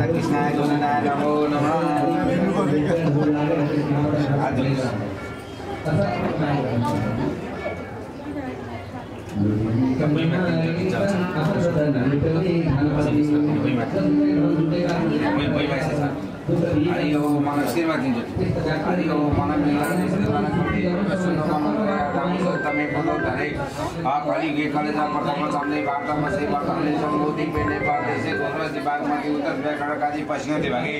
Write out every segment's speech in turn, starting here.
कृष्णाय गोविन्दाय नमो नमः। हरि ओम मन आशीर्वाद दिन्छु। हरि ओम मन मिलाने तमे पदो धरे कली के कलेजा प्रथम सामने वार्ता से वार्ताले सम्बोधि पेने पाते से गोत्र दिभाग मध्ये उत्तर व्याकरणकादि पश्चिम दिभागे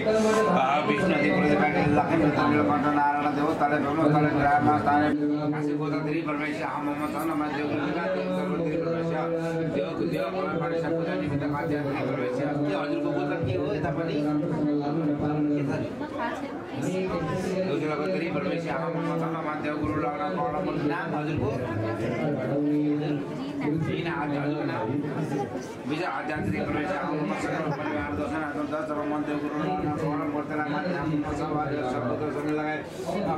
विष्णु दिपुर दिभागे लक्ष्मी तमिल कंठ नारायण देव तले ब्रह्म तले ग्राम स्थाने काशी गोत्र त्रि परमेश्वर हम मम तन म देव गुरुनाथ सर्वत्रि परमेश्वर देव देव परमात्मा सबका निमित्त कार्य परमेश्वर के हजुर को गोत्र के हो यता पनि दोस्रो गोत्री परमेश्वर हम मम तन म देव गुरु लाग्न कलम नाम हजुरको दिन हजुरको नाम विजय आध्यात्मिक परमेश्वर हम मम सकल परिवार दोषन आत्म दस मन देव गुरु लाग्न कलम वर्तला मान्य हम मम सवार शब्द सबै लगाए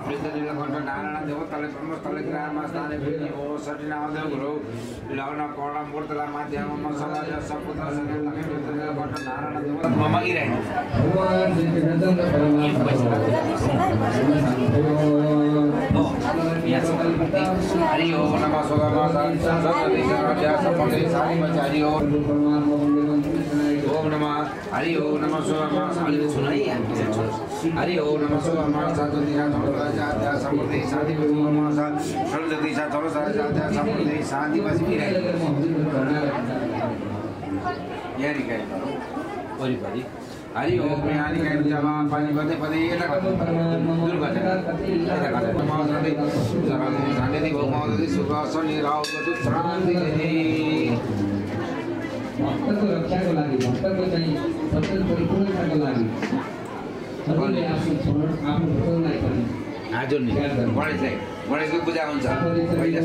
वृद्ध दिल कंठ नारायण देव तले ब्रह्म तले ग्राम स्थाने भेटी ओ सटी नाम देव गुरु लाग्न कलम वर्तला मान्य हम मम सवार शब्द सबै लगाए वृद्ध दिल कंठ नारायण देव मम गिरे हरि ओम नमः सोगामा सरस्वती सरस्वती सपने सारी मचारी ओम नमः हरि ओम नमः सोगामा सारी सुनाई हरि ओम नमः सोगामा सरस्वती सरस्वती सपने सारी ओम सरस्वती सरस्वती सपने शांति बस भी रहे यारी का परिपाटी हरि ओम ज्ञानी का जमा पानी पदे पदे ये लगा दुर्गा जगह ये लगा माधुरी जगह संडे दी वो माधुरी सुखासनी राव गतु श्रांति दे भक्त को रक्षा को लागी भक्त को चाहिए सबसे परिपूर्णता को लागी सबले आप छोड़ आप छोड़ नहीं करें आज नहीं गणेश को पूजा हुन्छ पहिला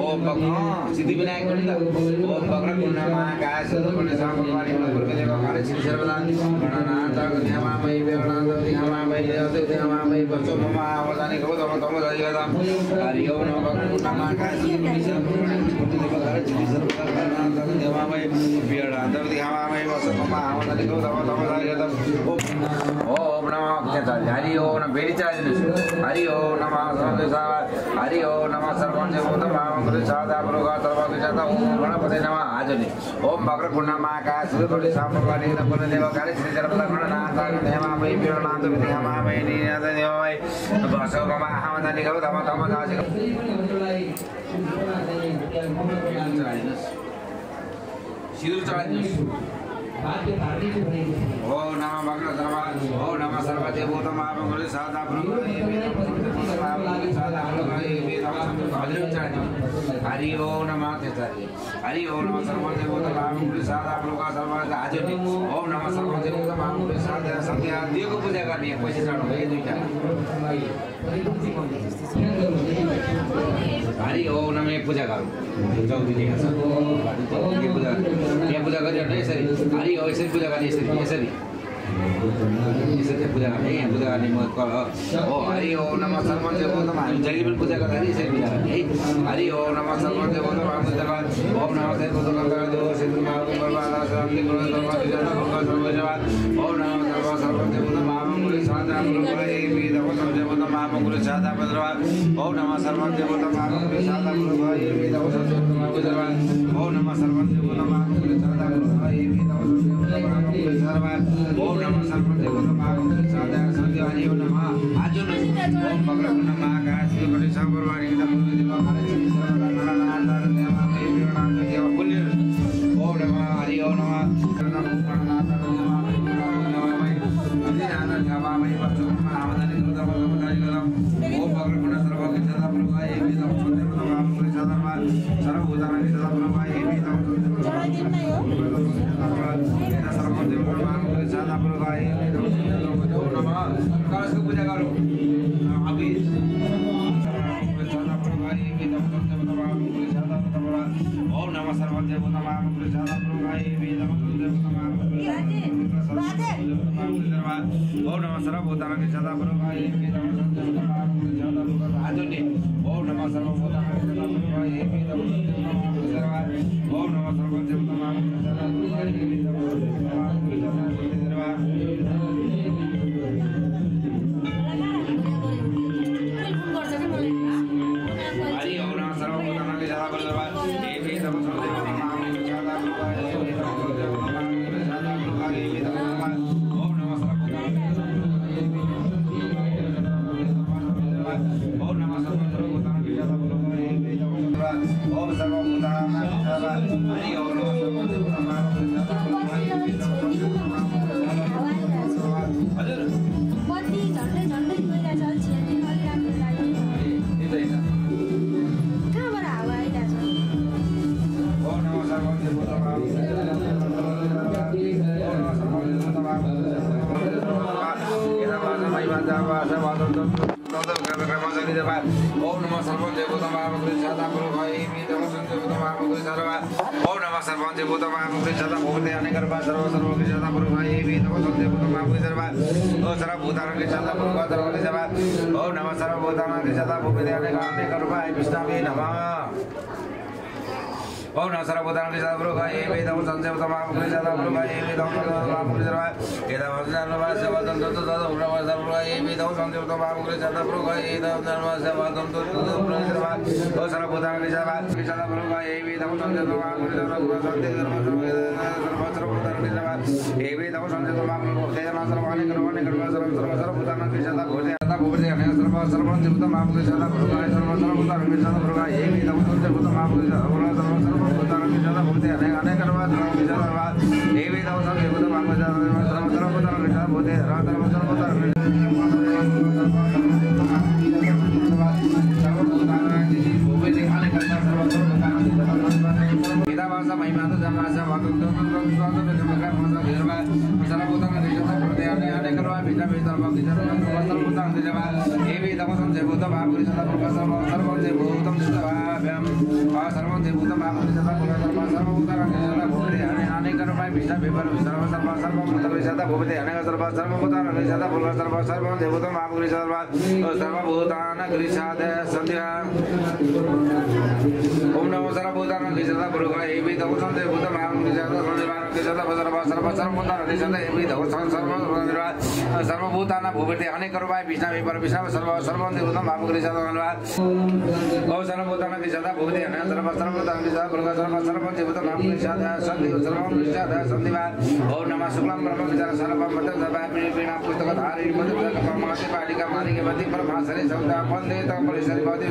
ओम भक्त सिद्धि विनायक पनि त ओम भक्त पूर्णमा गाय सदपने सामवारी गुरुदेव काले श्री सर्वदा गणनाथ ध्यामामय वेगनाथ ध्यामामय ध्यामामय बच्चो मम आवदानी गो तम तम जयदा हरि ओम नमः भक्त पूर्णमा गाय सदपने सामवारी गुरुदेव काले श्री सर्वदा गणनाथ ध्यामामय वेगनाथ ध्यामामय बच्चो मम आवदानी गो तम तम जयदा ओम नमः केदारी हरि ओम नमः बेरिचादिनु हरि ओम नमः सर्वेसा हरि ओम नमः सर्वंजे भूतम महामंगल सादा पुरुषा सर्वज्ञ सादा ओम गणपते नमः आजनि ओम वक्रकुंड महाकाय सूर्यकोटि समप्रभा निर्मल देव काले श्री जगन्नाथ गणनाथ देवामय वीरनाथ विद्यामय निनाद देवामय बसो ममा हमदानि गौ तम तम दासी सिंदूर चढाइदिनुस् ओम नमः भगवते धर्माय ओम नमः सर्वदेव भूतम महामंगल सादा पुरुषा हरि ओम नमः केदारी हरि ओम नमः सर्वदेव भूतम महामंगल सादा पुरुषा सर्वज्ञ आजनि ओम नमः सर्वदेव भूतम महामंगल सादा सत्य दिएको पूजा गर्ने पैसा चढाउनु भयो दुईटा हरि ओम नमः पूजा गरौँ चौधी लेखा छ यहाँ पूजा गरिरहनु यसरी हरि ओम यसरी पूजा गर्ने यसरी पूजा गर्ने यहाँ पूजा गर्ने म हो हरि ओम नमः सर्वज्ञ भूतम हामी जहिले पनि पूजा गर्दाखेरि यसरी पूजा गर्ने है हरि ओम नमः सर्वज्ञ भूतम ओम नमः सर्वज्ञ महामंगल सादा भद्रवाद ओम नमः सर्वज्ञ भूतम महामंगल सादा भद्रवाद ओम नमः सर्वज्ञ भूतम महामंगल सादा भद्रवाद ओम नमः सर्वज्ञ भूतम महामंगल सादा सत्य हरि ओम नमः आजुन ओम वक्रकुंड महाकाय सूर्यकोटि समप्रभा निर्मल देव काले श्री गणनाथ देवामय वीरनाथ देव पुण्य ओम नमः हरि ओम नमः गणनाथ देवामय निनाद देवामय बसो ममा हमदानि गौ तम तम दासी ओम वक्रकुंड सर्वज्ञ सदा प्रभा एवि तम सदेव तम महामंगल सादा सर्वभूतानां सदा प्रभा एवि तम सर्वदेव महामंगल सादा प्रभा एवि तम ओम नमः कलशको पूजा गरौँ अभी सादा प्रभा एवि तम सदेव तम महामंगल सादा प्रभा ओम नमः सर्वदेव महामंगल सादा प्रभा एवि तम सदेव तम महामंगल ओम नमः सर्वभूतानां सदा प्रभा एवि तम सदेव तम महामंगल सादा प्रभा आजनि ओम नमः सर्वभूतानां सदा प्रभा एवि तम सदेव तम महामंगल ओम नमः सर्वदेव महामंगल सादा प्रभा एवि तम सदेव तम महामंगल सादा हरि ओम नमः सर्वभूतानां सदा प्रभा एवि तम सदेव तम महामंगल सादा प्रभा एवि तम सदेव तम महामंगल सादा प्रभा एवि तम ओम नमः सर्वभूतानां ओम नमः सर्वभूतानां सदा प्रभा एवि तम ओम सर्वभूतानां सदा हरि ओम नमः सर्वभूतानां सदा प्रभा एवि तम हजुर बत्ती झन्डै झन्डै गइरहेछ छिर्ने अलि राम्रो लाग्यो कहाँबाट हावा आइरहेछ ओम नमः सर्वभूतानां ओम नमः सर्वज्ञ भूतम महामंगल सादा प्रभा एवि तम सदेव तम महामंगल सादा ओम नमः सर्वज्ञ भूतम महामंगल सादा भूते अनेकर्वा सर्वज्ञ सादा प्रभा एवि तम सदेव तम महामंगल सादा ओम सर्वभूतानां सादा प्रभा सर्वज्ञ सादा ओम नमः सर्वभूतानां सादा भूते अनेकर्वा विष्णवे नमः ओम नमः सर्वभूतानां सादा प्रभा एवि तम सदेव तम महामंगल सादा प्रभा एवि तम महामंगल सादा एदा भजनवा सेवादं तत तत प्रभा सर्वप्रभा एवि तम सदेव तम महामंगल सादा प्रभा एवि तम सेवादं तत तत प्रभा ओ सर्वभूतानां सादा प्रभा एवि तम सदेव तम महामंगल सादा प्रभा सर्वभूतानां सादा एवि तम सदेव तम महामंगल तेना सर्वाणि कर्माणि कर्मा सर्वभूतानां सादा भूते भूते अनेक सर्वज्ञ भूतम महामंगल सादा प्रभा सर्वभूतानां सादा प्रभा एवि तम सदेव तम महामंगल सादा सर्वभूतानां सादा भूते अनेक कर्मा सादा एवि तम सदेव तम महामंगल सादा सर्वभूतानां सादा भूते सर्वभूतानां सर्वं गुरुवाय विष्णु विपर सर्व सर्व सर्व भूतविषादा भूपति अनेक सर्व सर्वभूतान गृहीषादा भूल सर्व सर्व देवता माम गृहीषादा सर्वभूतान गृहीषादा संध्या ओम नमो सर्वभूतान गृहीषादा गुरुवाय एवि दवसं देवता माम गृहीषादा संध्या गृहीषादा सर्व सर्व सर्वभूतान गृहीषादा एवि दवसं सर्व सर्वभूतान भूपति अनेक गुरुवाय विष्णु विपर सर्व सर्व देवता माम गृहीषादा ओम सर्वभूतान गृहीषादा भूपति अनेक सर्व सर्वभूतान गृहीषादा गुरुवाय सर्व सर्व देवता माम गृहीषादा संध्या ओम नमः शुक्लां ब्रह्म विचार सर्वं मतं सभापिनी पीणा पुस्तकधारी मधुरकमासे पालिका मालिके मति परमासरे सौदा वन्दे तं परिसरि भवति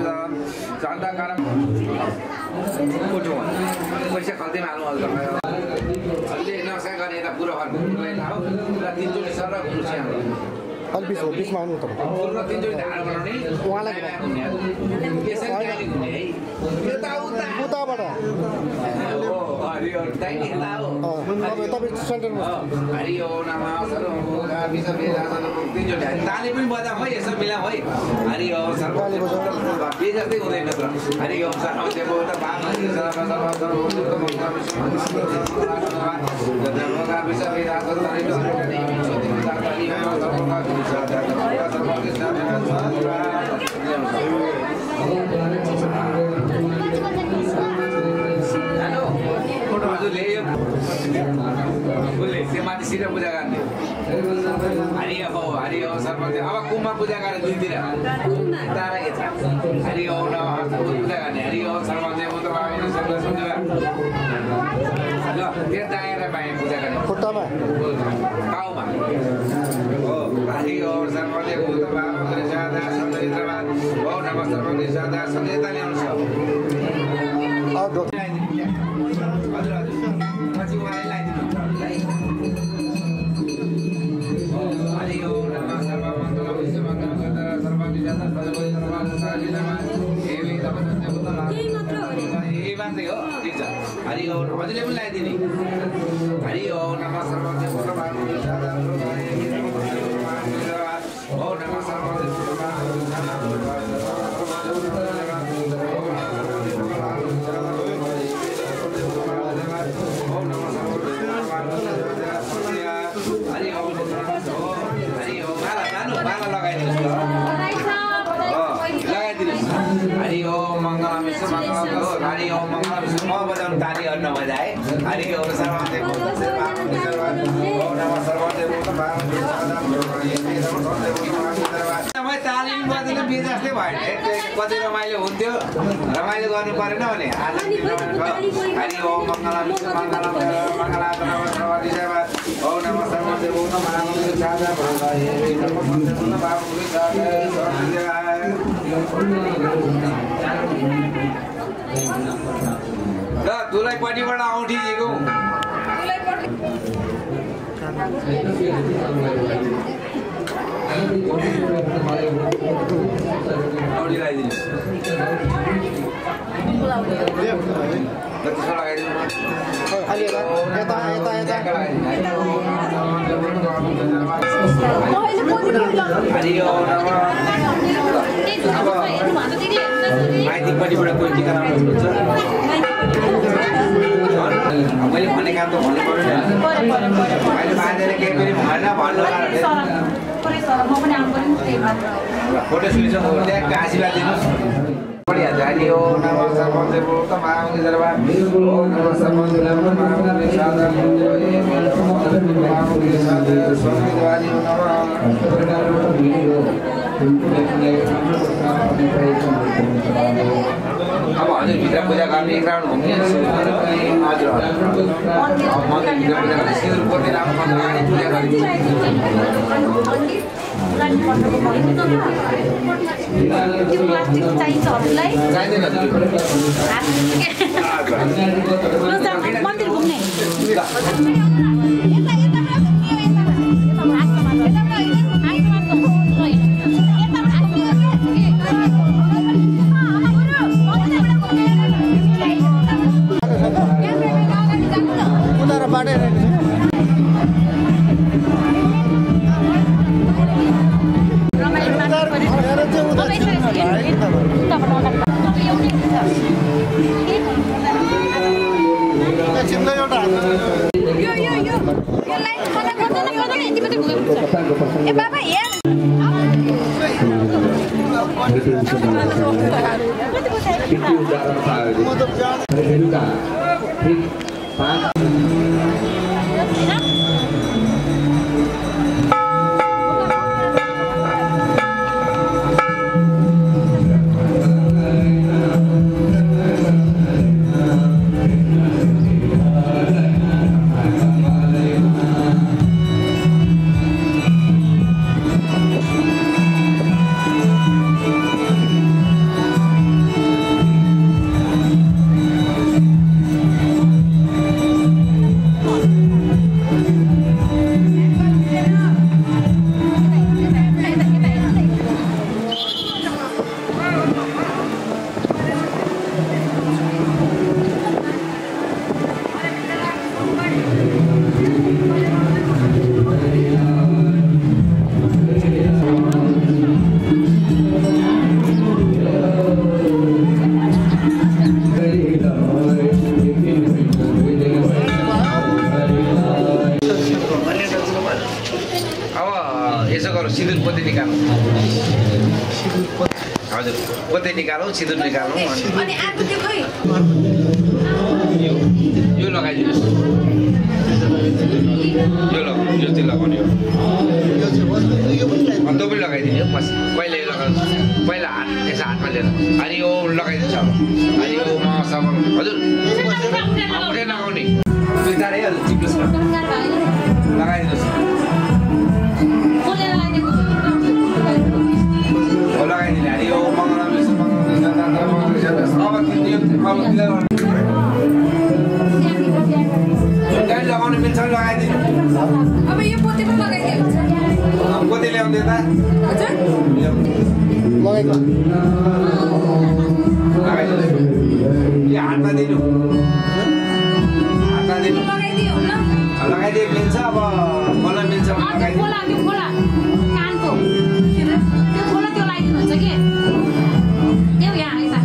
शान्ताकारं उठो पैसा खल्ती माल्नु अलि नमस्कार गर्ने यता पुरो हर्नुलाई लाऊ र तीनचोटी सर घुम्नुछ अलि बिचमा आउनु त पुरो तीनचोटी ढाड बनाउने उहाँलाई यसरी गाडी घुम्ने है उताबाट हरियो दाइने लाऊ तपाईँ सेन्टरमा हरियो नमः सर्वभूता विश्ववेदासन तीनचोटी ताली पनि बजाऊ है यसो मिलाऊ है हरियो सर्व बे जस्तै हुँदैन त हरियो सर्वदेवता भागवती सर्व सर्व सर्वभूत विश्ववेदासन माथि सिधा पूजा गर्ने हरियो हो हरियो सर्वदेव अब कुममा पूजा गर्ने दुईतिर तारा यता हरियो नमः पूजा गर्ने हरियो सर्वदेव ल त्यो दाएर बाहिर पूजा गर्ने खुट्टामा टाउमा हो हरियो सर्वदेव सादा सन्देशमा हो नमः सर्वदेव सादा सन्देशता ल्याउनु छ हजुर पछि उहाँले लगाइदिनु हरियो नमः सर्वमङ्गल विश्वमङ्गल सर्वदिशाता सर्वभूतानि एवि तपस्या पुत्र यही मात्रै हो ठिक छ हरियो हजुरले पनि लगाइदिने हरियो नमः सर्वदेव पुत्र भागवती हो नमः सर्वदेव हरि ओम मंगलम विष्णु मंगलम हरि ओम मंगलम विष्णु म बजाउनु ताली अन्न बजाए हरि ओम सर्वदेव ओम नमः सर्वदेव मैं ताली पनि बजाउनु बिहे जस्तै भयो कति रमाइलो हुन्थ्यो रमाइलो गर्नु परेन भने आज हरि ओम मंगलम विष्णु मंगलम मंगलातन सर्वदिशा ओम नमः सर्वदेव ओम ल तुलाई पट्टिबाट औँठी दिएको औँठी लगाइदिनु त्यसो लगाइदिनु माइतीपट्टिबाट कोही टिका लाउनुहुन्छ मैले भन्ने काम त भन्नु पर्यो अहिले बाजेले केही पनि भएन भन्नु फोटो सुनिन्छ त्यहाँ आशीर्वाद दिनुहोस् हरि ओम नमः सर्वदेव तमाम सर्वा ओम नमः सर्वदेव अब हजुर भित्र पूजा गर्ने एक राउन्ड घुम्ने हजुर मन्दिरभित्र पूजा गर्ने सिन्दुर पोते राम्रो अगाडि पूजा गर्ने मन्दिर घुम्ने एकछिन एउटा सिधुर निकालौँ अनि आगो त्यो खै यो लगाइदिनुस् यो चाहिँ लगाउने हो त्यो पनि लगाइदिनु पछि पहिला यो लगाउनु पहिला हात यसो हातमा लिएर अनि यो लगाइदिन्छ अनि यो साबुन हजुर उठे लगाउने बिस्तारै चिप्लोस् लगाइदिनुहोस् लगाइदिने अनि यो लगाउनु मिल्छ लगाइदिनु अब यो पोते पनि लगाइदिनु पोते ल्याउँदै त हजुर लगाइदिनु यो हातमा दिनु लगाइदियो ल लगाइदिए मिल्छ अब खोला मिल्छ खोला त्यो खोला कानको त्यो खोला त्यो लगाइदिनु हुन्छ कि यो यहाँ आइसा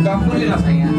डक्कुले लाग्छ यहाँ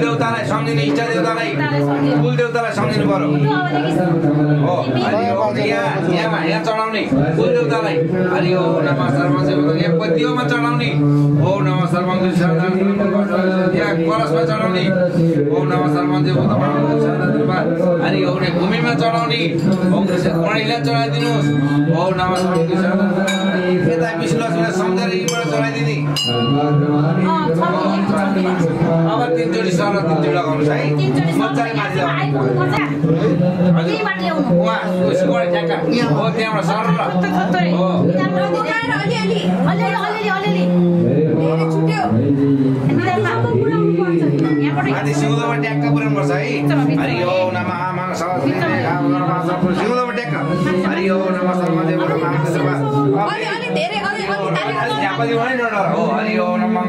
देवतालाई सम्झिने इष्ट देवतालाई कुल देवतालाई सम्झिनु पर्यो हो यहाँ चढाउने कुल देवतालाई हरि ओम नमः सर्वस्य यहाँ पतियोमा चढाउने ओम नमः सर्वस्य यहाँ कलशमा चढाउने ओम नमः सर्वस्य हरि ओम भूमिमा चढाउने ओम गणेशलाई चढाइदिनुहोस् ओम नमः सर्वस्य यता विष्णु लक्ष्मीलाई सम्झेर यहीँबाट चढाइदिने अब 3 जोडी सर 3 जोडी लगाउनुहोस् है मजाले माथि हो त्यहाँबाट सर हो माथि सिउँदोमा ट्याक्क पुऱ्याउनु पर्छ है हरि ओम नमः आमा सिउँदोमा ट्याक्क हरि ओम नमः सर्वदेव हो हरि ओम नमः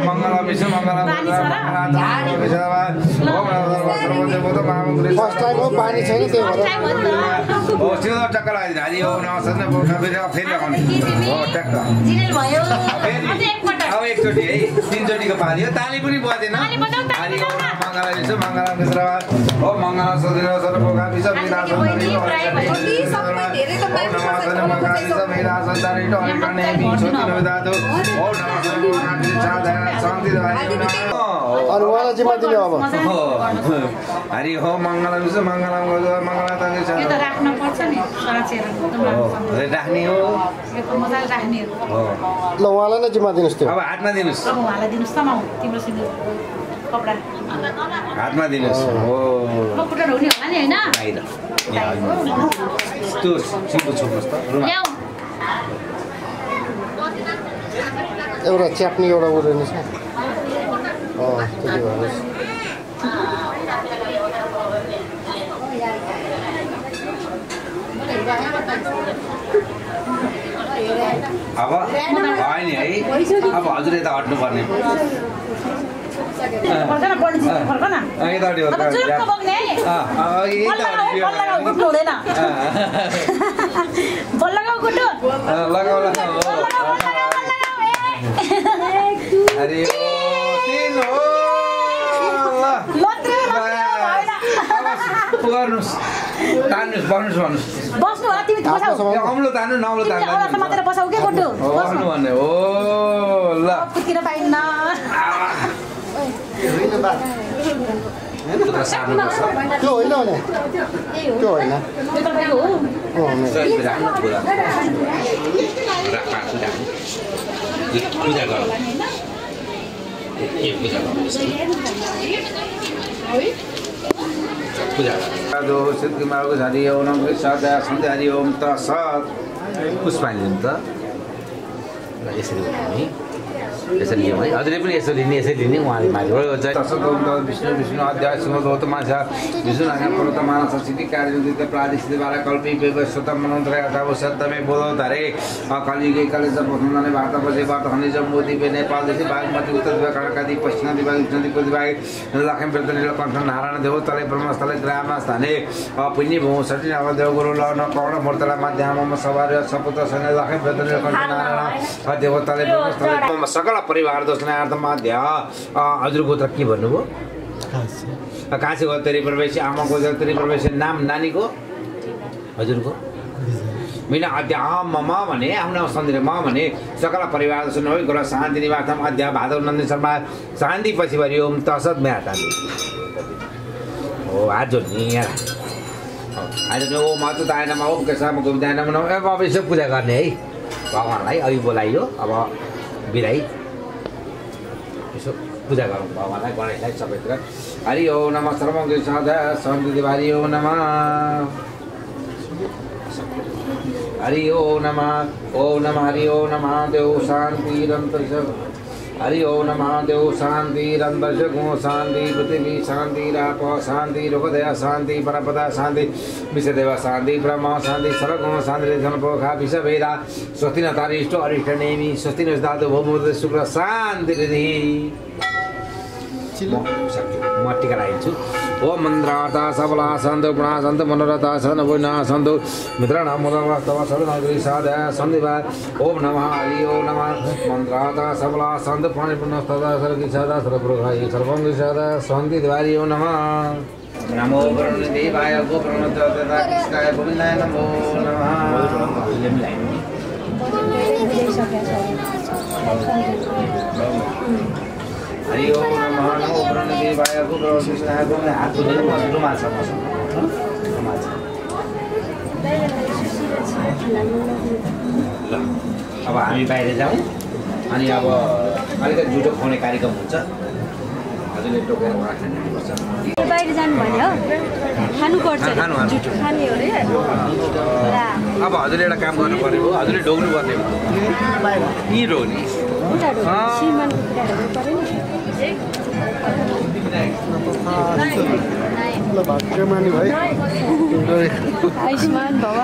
मङ्गल विष्णु मङ्गल हो सिउँदो टक्क लगाइदिनु हरि ओम नमः फेरि लगाउने हो टक्क अब एकचोटि है 3 जोडीको पाली हो ताली पनि बजेन हरि ओम मङ्गल विष्णु मङ्गल हो मङ्गल सदिन सर्वभोगा विष अनि उहाँलाई जिम्मा दिने अब हरि हो मङ्गलम छ मङ्गलम मङ्गला त यो त राख्न पर्छ नि साँचेर राख्ने हो यो मजाले राख्ने हो ल उहाँलाई नै जिम्मा दिनुहोस् त्यो अब हातमा दिनुहोस् अब उहाँलाई दिनुहोस् त म तिम्रो सिन्दुर कपडा हातमा दिनुहोस् हो म कुटर हुने होला नि होइन त्यो सिम्पल छोड्नुहोस् त ल्याऊ एउटा च्याप्ने एउटा उ रहेछ त्यति भएर अब होइन है अब हजुर यता हट्नुपर्ने अरे गर्नुहोस् तान्नुहोस् बस्नुहोस् भन्नुहोस् औलो तान्नु नौलो तान्नु भन्ने हो ल त्यो होइन भने त्यो होइन पूजा गर पूजा सिद्धिमाको हरि ओम सदा सन्ध्या हरि ओम तत्सत् पुष्पाञ्जली त यसरी नि यसरी लियौँ है हजुरले पनि यसो लिने यसरी लिने उहाँले माथि तत्सत् ओम विष्णु विष्णु अध्याय सिंह गौतम छ विष्णु नारायण पर्वत मानस सिद्धि कार्य प्रादिष्ट बाला कल्पी स्वतम मनोन्तर अथवा सत्तमे बोधो धरे कलिगे कलेज बसुन्दाने वार्ता बजे वार्ता खनिज मोदी बे नेपालदेखि बागमती उत्तर दिभाग कनकादी पश्चिम दिभाग नदीको दिभाग लक्ष्मी व्रत नीलकण्ठ नारायण देव तले ब्रह्मस्थले ग्राम स्थाने पुण्य भू सटी नव देव गुरु ल न कर्ण मूर्तला माध्यम सवार सपुत्र सने लक्ष्मी व्रत नीलकण्ठ नारायण देव तले ब्रह्मस्थले सकल परिवार दर्शनार्थ माध्य हजुर गोत्र के भन्नुभयो काशी गोत्री प्रवेश आमाको गोत्री प्रवेश नाम नानीको हजुरको मिना अध्याम ममा भने आफ्नो सन्देह म भने सकल परिवार सुन हो गोरा शान्ति निवासम अध्या भादव नन्दी शर्मा शान्ति पछि भरि ओम तसत म्याता हो आज नि आज ओ मातु दायन मा ओम केसाम गोविन्दाय नमो नमः अब यसो पूजा गर्ने है भगवानलाई अघि बोलाइयो अब बिराई यसो पूजा गरौँ भगवानलाई गणेशलाई सबैतिर हरि ओम नमः सर्वं सदा सन्ति हरि ओम नमः हरि ओम नमः हरि ओम नमः देव शान्तिरन्तरिक्ष हरि ओम नमः देव शान्तिरन्तरिक्ष गुण शान्ति पृथ्वी शान्ति राप शान्ति लोकदया शान्ति परपदा शान्ति विषदेव शान्ति ब्रह्म शान्ति सर्वगुण शान्ति धनपोखा विषभेदा स्वस्ति न तारिष्ट अरिष्ट नेमि स्वस्ति न धातु भौमोद शुक्र शान्ति म टिका लगाइन्छु ओम मन्त्रार्थ सबला सन्त गुणा सन्त मनोरथ सन वैना सन्त मित्राणां मुदवास्तव सर्वनागरी साधा सन्धिवा ओम नमः हरि ओम नमः मन्त्रार्थ सबला सन्त पाणि पुण्यस्तदा सर्वकी साधा सर्वपुरुषाय सर्वं साधा सन्ति हरि ओम नमः नमो ब्रह्मदेवाय गोब्रह्मचर्यता कृष्णाय गोविन्दाय नमो नमः हरि ओम नमः नमो ब्रह्मदेवाय गोब्रह्मचर्यता गोविन्दाय हात धुने रुमाल छ रुमाल छ ल अब हामी बाहिर जाउँ अनि अब अलिकति जुठो खुवाउने कार्यक्रम हुन्छ हजुरले टोकेर राख्नुपर्छ बाहिर जानु भन्यो खानुपर्छ खाने हो रे अब हजुरले एउटा काम गर्नु पर्यो हजुरले ढोग्नु पर्ने हो यहीँ ढोग्ने भाग्यमानी भाइ आयुष्मान बाबा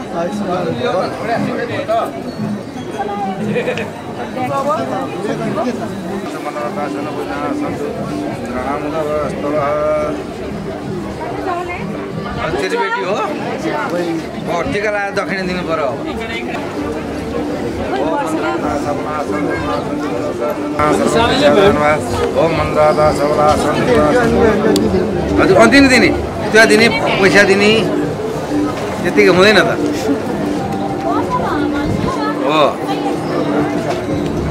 तेरी बेटी हो टिका लगाएर दक्षिणा दिनु पर्यो हजुर अन्ति नै दिने त्यो दिने पैसा दिने त्यतिकै हुँदैन त हो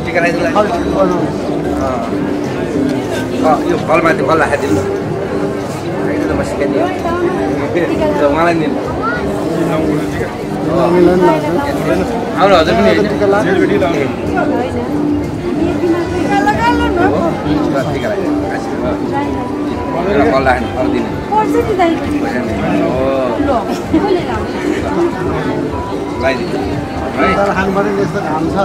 टिका लगाइदिनु यो फलमाथि फल राखिदिनु न म सिकाइदिएँ उहाँलाई नि आउनु हजुर पनि फल राख्नु फल दिनु लगाइदिनु खानु पर्यो यस्तो घाम छ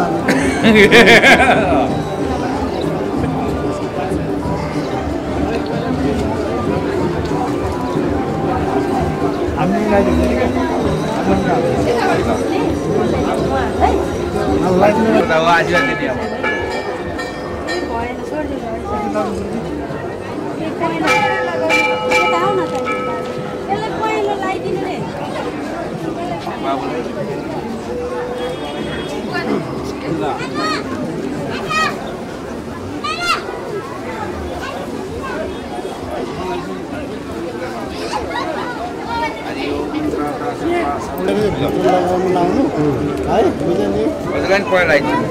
लाउनु है बुझ्यो नि हजुरलाई नि पहिला आइदिनु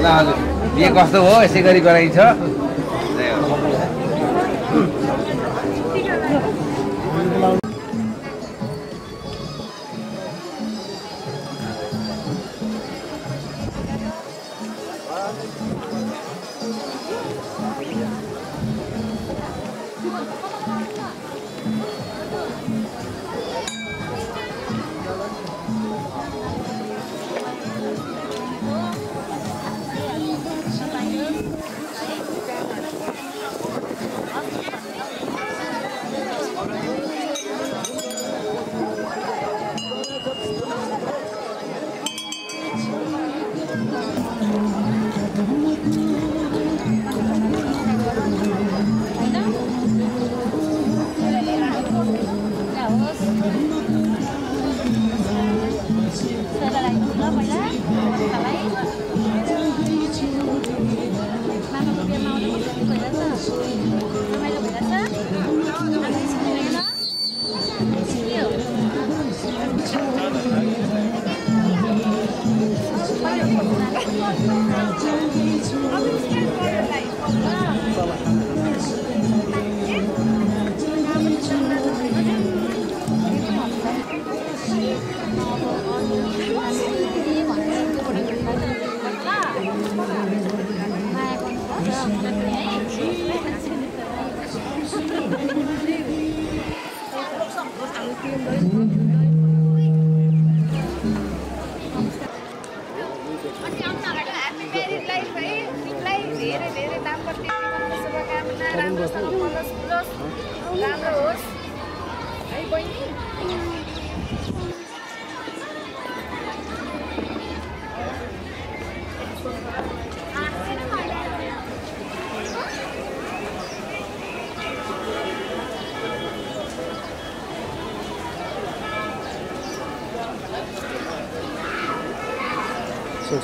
ल हजुर बिहे कस्तो हो यसै गरी गराइन्छ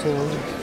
So